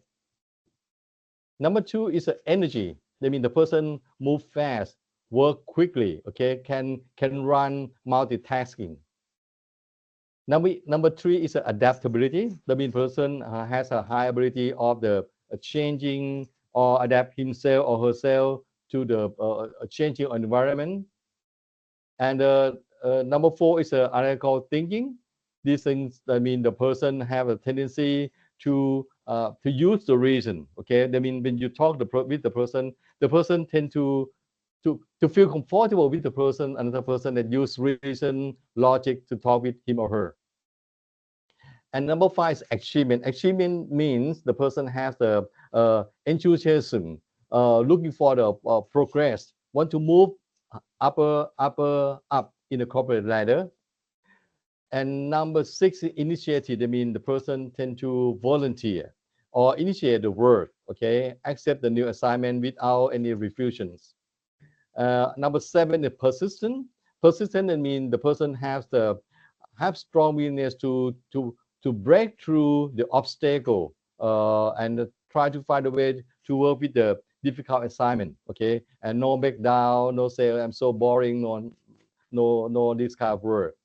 Number 2 is energy. That means the person move fast, work quickly, okay, can run multitasking. Number 3 is adaptability. That means person has a high ability of the changing or adapt himself or herself to the changing environment. And number 4 is analytical thinking. These things, I mean, the person have a tendency to use the reason. Okay, I mean, when you talk with the person tend to feel comfortable with the person, another person that use reason, logic to talk with him or her. And number 5 is achievement. Achievement means the person has the enthusiasm, looking for the progress, want to move up in the corporate ladder. And number 6 is initiative. That means the person tend to volunteer or initiate the work, okay, accept the new assignment without any refusions. Number 7 is persistent. Persistent, that means the person have strong willingness to break through the obstacle and try to find a way to work with the difficult assignment, okay, and no back down, no say I'm so boring, no this kind of work.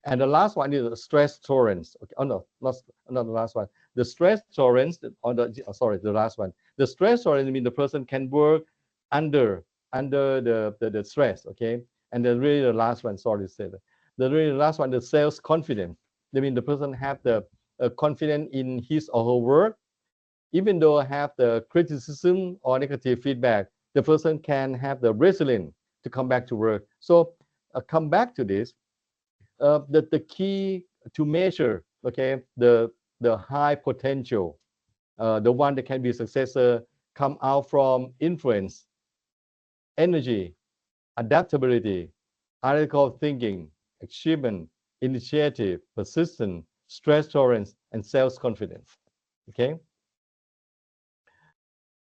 And the last one is stress tolerance. Okay. Oh no, not the last one. the stress tolerance, or the last one. The stress tolerance means the person can work under the stress, okay? And then really the last one, sorry to say that. The really last one, the self confidence. I mean, the person have the confidence in his or her work, even though I have the criticism or negative feedback, the person can have the resilience to come back to work. So come back to this. The key to measure, okay, the high potential, the one that can be a successor, come out from influence, energy, adaptability, analytical thinking, achievement, initiative, persistence, stress tolerance, and self-confidence. Okay.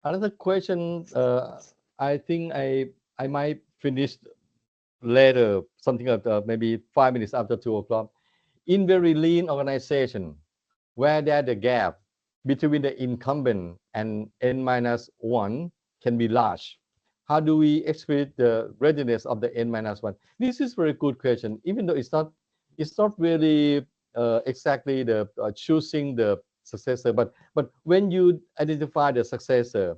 Another question, I think I might finish later, something like maybe 5 minutes after 2 o'clock. In very lean organization, where there the gap between the incumbent and N-1 can be large. How do we expect the readiness of the N-1? This is very good question, even though it's not really exactly the choosing the successor, but when you identify the successor,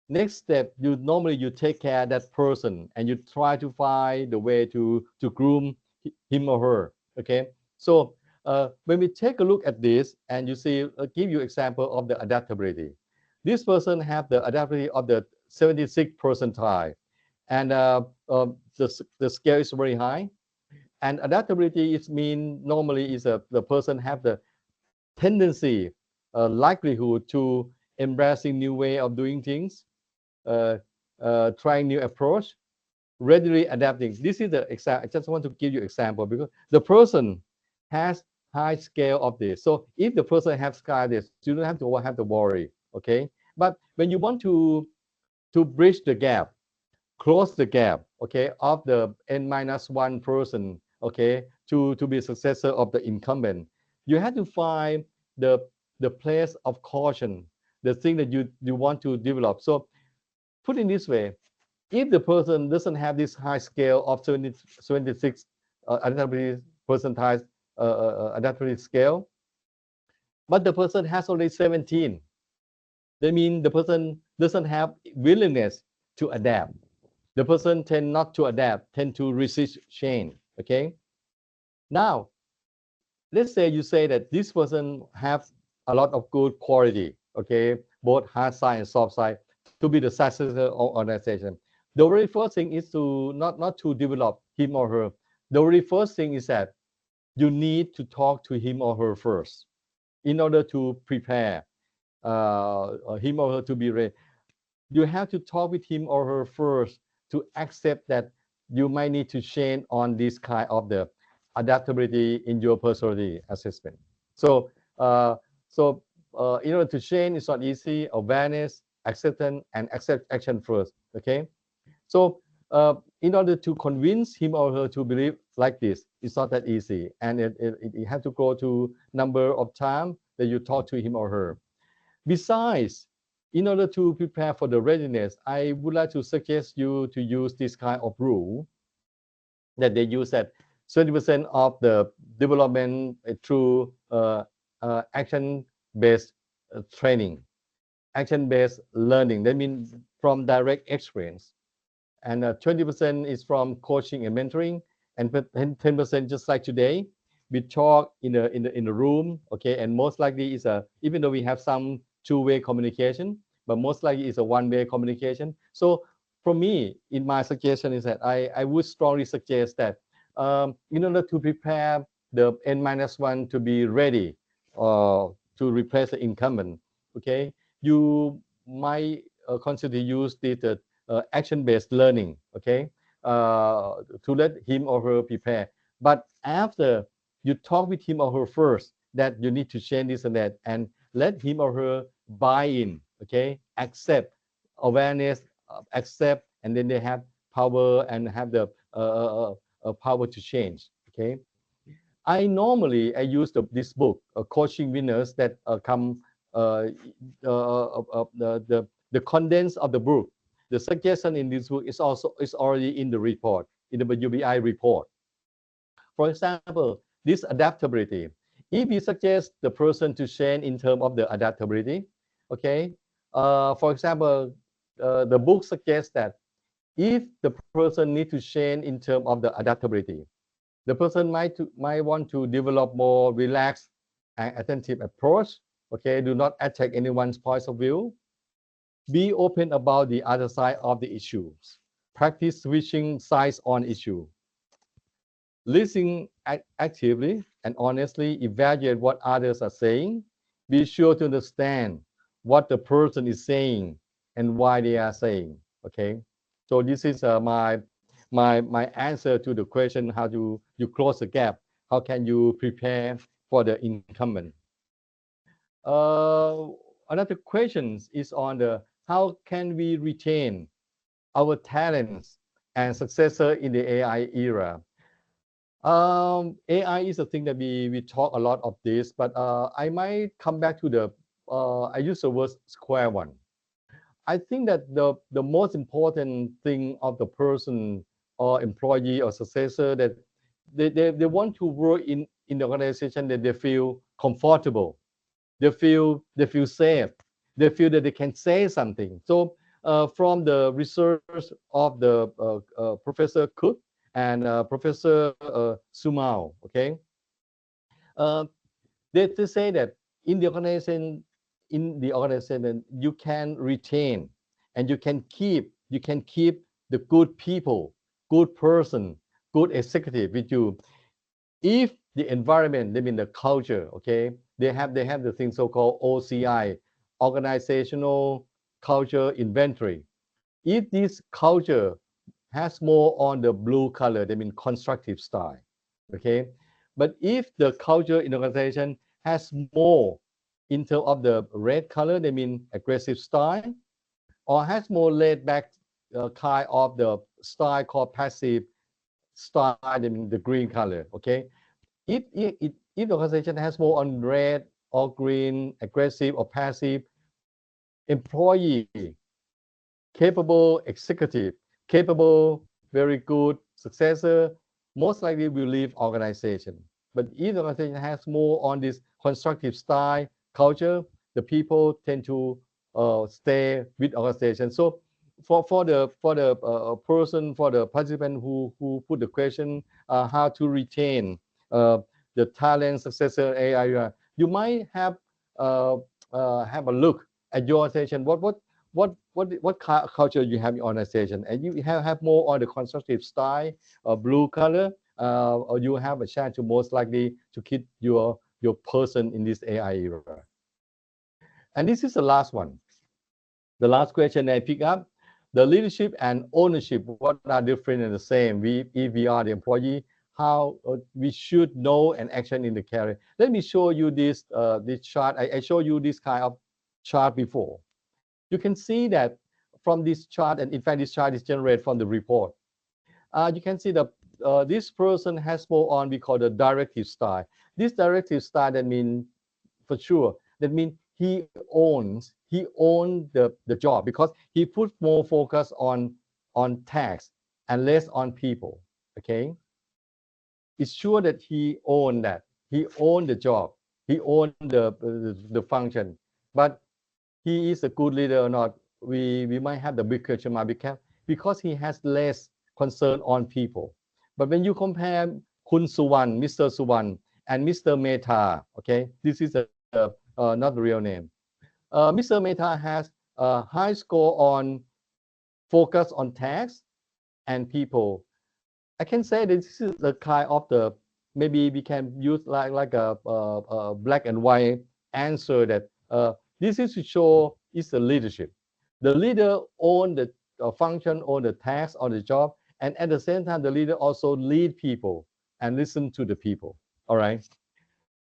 next step, you take care of that person and you try to find the way to groom him or her. Okay, so when we take a look at this and you see, give you example of the adaptability. This person have the adaptability of the 76th percentile, and the scale is very high. And adaptability is mean normally is the person have the tendency, likelihood to embracing new way of doing things, uh, trying new approach, readily adapting. This is the example. I just want to give you example because the person has high scale of this. So if the person has sky this, you don't have to worry. Okay, but when you want to bridge the gap, close the gap, okay, of the N-1 person, okay, to be successor of the incumbent, you have to find the place of caution, the thing that you want to develop. So put it this way, if the person doesn't have this high scale of 76 adaptability percentile adaptability scale, but the person has only 17, that means the person doesn't have willingness to adapt. The person tend not to adapt, tend to resist change. Okay. Now, let's say you say that this person have a lot of good quality. Okay, both hard side and soft side to be the successor of organization. The very first thing is to not to develop him or her. The very first thing is that you need to talk to him or her first in order to prepare him or her to be ready. You have to talk with him or her first to accept that you might need to change on this kind of the adaptability in your personality assessment. So, in order to change, it's not easy. Awareness, acceptance, and accept action first. Okay. So, in order to convince him or her to believe like this, it's not that easy, and it has to go to number of time that you talk to him or her. Besides, in order to prepare for the readiness, I would like to suggest you to use this kind of rule that they use that 20% of the development through action-based training, action-based learning. That means from direct experience. And 20% is from coaching and mentoring, and 10% just like today, we talk in the room, okay, and most likely is even though we have some two-way communication, but most likely is a one-way communication. So for me, in my suggestion is that I would strongly suggest that in order to prepare the N-1 to be ready to replace the incumbent, okay, you might consider use the action-based learning, okay, to let him or her prepare. But after you talk with him or her first that you need to change this and that, and let him or her buy in, okay, accept, awareness, accept, and then they have power and have the power to change. Okay, I use this book, Coaching Winners, that come the condense of the book. The suggestion in this book is already in the report, in the UBI report. For example, this adaptability. if we suggest the person to change in terms of the adaptability, okay, for example, the book suggests that if the person need to change in terms of the adaptability, the person might want to develop more relaxed and attentive approach. Okay, do not attack anyone's point of view. Be open about the other side of the issues. Practice switching sides on issue. Listen actively and honestly evaluate what others are saying. Be sure to understand what the person is saying and why they are saying. Okay, so this is my answer to the question: how do you close the gap? How can you prepare for the incumbent? Another question is on the how can we retain our talents and successor in the AI era? AI is a thing that we talk a lot of this, but I might come back to the I use the word square one. I think that the most important thing of the person or employee or successor that they want to work in the organization that they feel comfortable, they feel safe, they feel that they can say something. So from the research of the Professor Cook and Professor Sumao, okay, uh, they say that in the organization you can retain and you can keep the good people, good person, good executive with you if the environment, they mean the culture, okay, they have the thing so-called OCI, organizational culture inventory. If this culture has more on the blue color, they mean constructive style, okay. But if the culture in the organization has more in terms of the red color, they mean aggressive style, or has more laid back kind of the style called passive style, they mean the green color, okay. If the organization has more on red or green, aggressive or passive, employee, capable executive, capable, very good successor, most likely will leave organization. But if the organization has more on this constructive style culture, the people tend to stay with organization. So for the participant who put the question, how to retain uh, the talent successor AI, you might have a look at your organization. What culture you have in your organization, and you have more on the constructive style, blue color, or you have a chance to most likely to keep your person in this AI era. And this is the last one. The last question I pick up: the leadership and ownership, what are different and the same? If we are the employee, how we should know and action in the career. Let me show you this chart. I showed you this kind of chart before. You can see that from this chart, and in fact, this chart is generated from the report. You can see that this person has more on we call the directive style. This directive style, that means for sure, that means he owns the job because he puts more focus on tasks and less on people. Okay, it's sure that he owned that. He owned the job. He owned the function. But he is a good leader or not, we might have the big question mark because he has less concern on people. But when you compare Kun Suwan, Mr. Suwan, and Mr. Mehta, okay, this is not the real name. Mr. Mehta has a high score on focus on tasks and people. I can say that this is the kind of the maybe we can use like a black and white answer that this is to show is the leadership. The leader own the function, own the task, on the job, and at the same time, the leader also lead people and listen to the people. All right.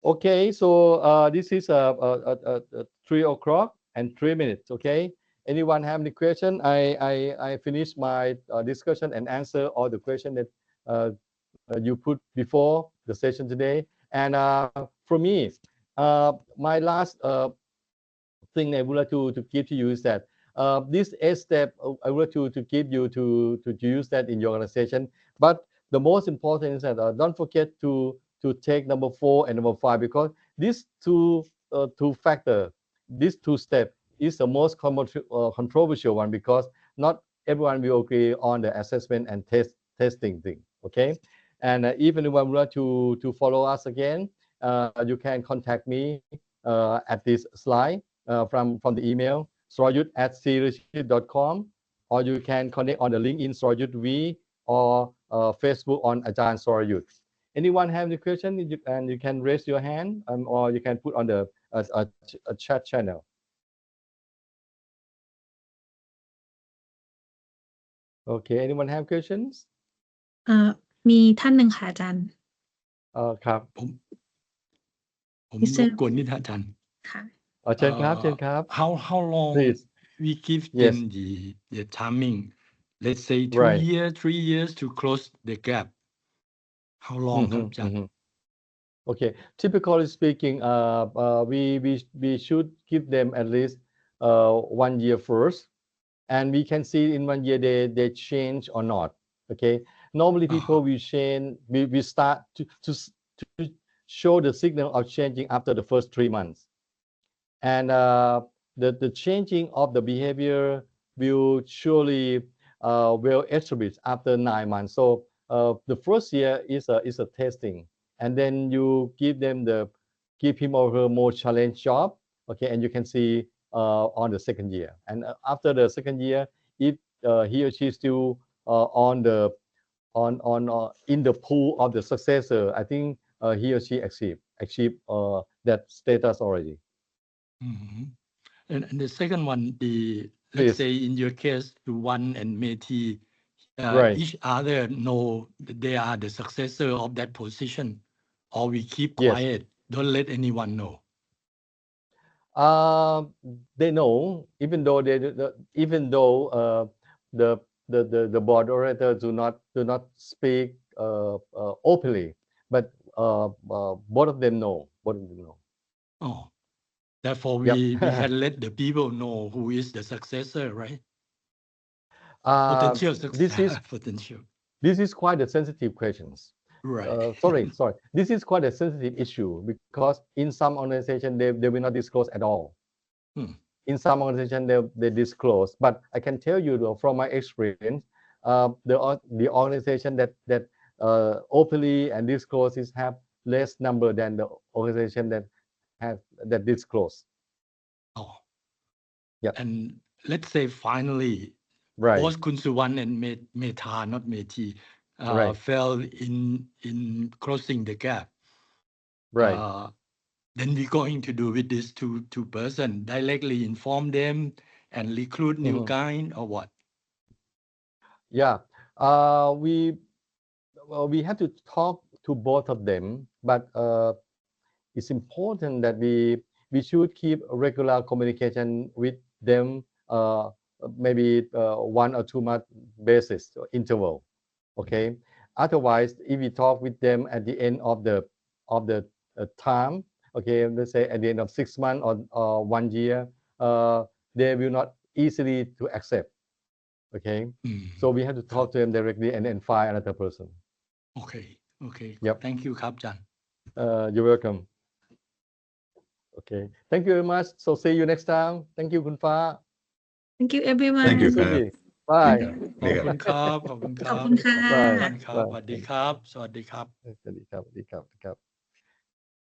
Okay, so this is 3 o'clock and 3 minutes. Okay, anyone have any question? I finished my discussion and answer all the question that you put before the session today. And for me, my last thing I would like to give to you is that this 8 step I would like to give you to use that in your organization. But the most important is that don't forget to take number 4 and number 5 because these two factor, these two steps is the most controversial one because not everyone will agree on the assessment and testing thing. Okay, and even if you want to follow us again, you can contact me at this slide from the email sorayuth@crleadership.com, or you can connect on the link in Sorayuth V or Facebook on Ajahn Sorayuth. Anyone have any question? You can raise your hand, or you can put on the a chat channel. Okay, anyone have questions? มีท่านหนึ่งค่ะอาจารย์ ครับ ผมร Mr. บกวนนิดอาจารย์ ค่ะ เชิญครับเชิญครับ how long Please. we give Yes. them the timing, let's say 2 Right. years 3 years to close the gap, how long ครับอาจารย์ Okay, typically speaking, we should give them at least 1 year first, and we can see in 1 year they change or not. Okay, normally people will change. We start to show the signal of changing after the first 3 months, and the changing of the behavior will surely will establish after 9 months. So the first year is a testing, and then you give him or her more challenge job. Okay, and you can see on the second year, and after the second year, if he or she is still in the pool of the successor, I think he or she achieve that status already. Mhm. And the second one, let's Please. say in your case, One and Meti, Right. each other know that they are the successor of that position, or we keep Yes. quiet, don't let anyone know. They know, even though the board orator do not speak openly, but both of them know. Oh, therefore Yep. we can let the people know who is the successor, right? Potential successor. Potential. This is quite a sensitive questions. Right. Sorry. This is quite a sensitive issue because in some organization they will not disclose at all. In some organization they disclose, but I can tell you though, from my experience, the organization that openly and discloses have less number than the organization that disclose. Oh. Yeah. And let's say finally, Right. both Kun Suwan and Meta, not Meti, Right. fell in closing the gap. Right. Then we're going to do with these two person, directly inform them and recruit new guy or what? Yeah, we have to talk to both of them, but it's important that we should keep regular communication with them, maybe 1 or 2 month basis interval. Okay, otherwise if we talk with them at the end of the time, okay, let's say at the end of 6 months or 1 year, they will not easily to accept. Okay, so we have to talk to them directly and then find another person. Okay. Yep. Thank you ครับอาจารย์ You're welcome. Okay, thank you very much. So see you next time. Thank you, Kun Fa. Thank you everyone Thank you, Suji. Kap. Bye. ขอบคุณครับ ขอบคุณครับ ขอบคุณค่ะ ขอบคุณครับ สวัสดีครับ สวัสดีครับ สวัสดีครับ